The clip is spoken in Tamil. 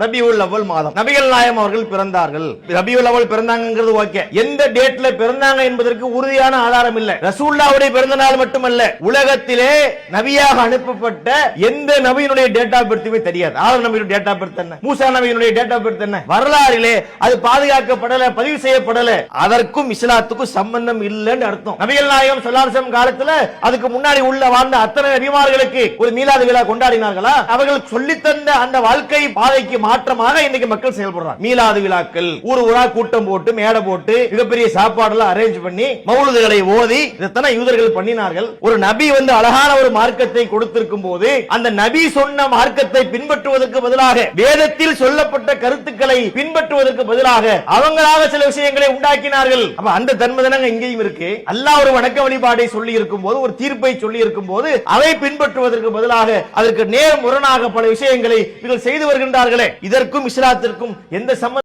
ரபியுல் அவ்வல் மாதம் நபிகள் நாயகம் அவர்கள் பிறந்தார்கள். ரபியுல் அவ்வல் பிறந்தாங்கிறது ஓகே. எந்த டேட்ல பிறந்தாங்க என்பதற்கு உறுதியான ஆதாரம் இல்லை. ரசூலுல்லாஹ்வுடைய பிறந்த நாள் மட்டுமல்ல, உலகத்திலே நபியாக அனுப்பப்பட்ட எந்த நபியினுடைய டேட் ஆஃப் பர்த்துமே தெரியாது. ஆதம் நபியுடைய டேட் ஆஃப் பர்த் என்ன, மூசா நபியினுடைய டேட் ஆஃப் பர்த் என்ன, வரலாறிலே அது பாதுகாக்கப்படல, பதிவு செய்யப்படல. அதற்கும் இஸ்லாத்துக்கும் சம்பந்தம் இல்லைன்னு அர்த்தம். நபிகள் நாயகம் ஸல்லல்லாஹு அலைஹி வஸல்லம் காலத்துல அதுக்கு முன்னாடி உள்ள வாழ்ந்த அத்தனை நபிமார்களுக்கு ஒரு மீலாது விழா கொண்டாடினார்களா? அவர்கள் சொல்லித்தந்த அந்த வாழ்க்கை பாதைக்கு மாற்றமாக இன்னைக்கு மக்கள் செயல்படுறாங்க. மீலாது விழாக்கள், ஊர் ஊரா கூட்டம் போட்டு மேடை போட்டு மிகப்பெரிய சாப்பாடு எல்லாம் அரேஞ்ச் பண்ணி மௌலுதுகளை ஓதி இதைத்தான யூதர்கள் பண்ணினார்கள். ஒரு நபி வந்து அழகான ஒரு மார்க்கத்தை கொடுத்திருக்கும் போது அந்த நபி சொன்ன மார்க்கத்தை பின்பற்றுவதற்கு பதிலாக, வேதத்தில் சொல்லப்பட்ட கருத்துக்களை பின்பற்றுவதற்கு பதிலாக அவங்களாக சில விஷயங்களை உண்டாக்கினார்கள். அப்ப அந்த தன்மை தானங்க இங்கேயும் இருக்கு. அல்லாஹ் ஒரு வணக்க வழிபாடை சொல்லி இருக்கும் போது, ஒரு தீர்ப்பை சொல்லி இருக்கும் போது அதை பின்பற்றுவதற்கு பதிலாக அதற்கு நேர் முரணாக பல விஷயங்களை இவர்கள் செய்து வருகின்றார்களே, இதற்கும் இஸ்லாத்திற்கும் எந்த சம்பந்தம்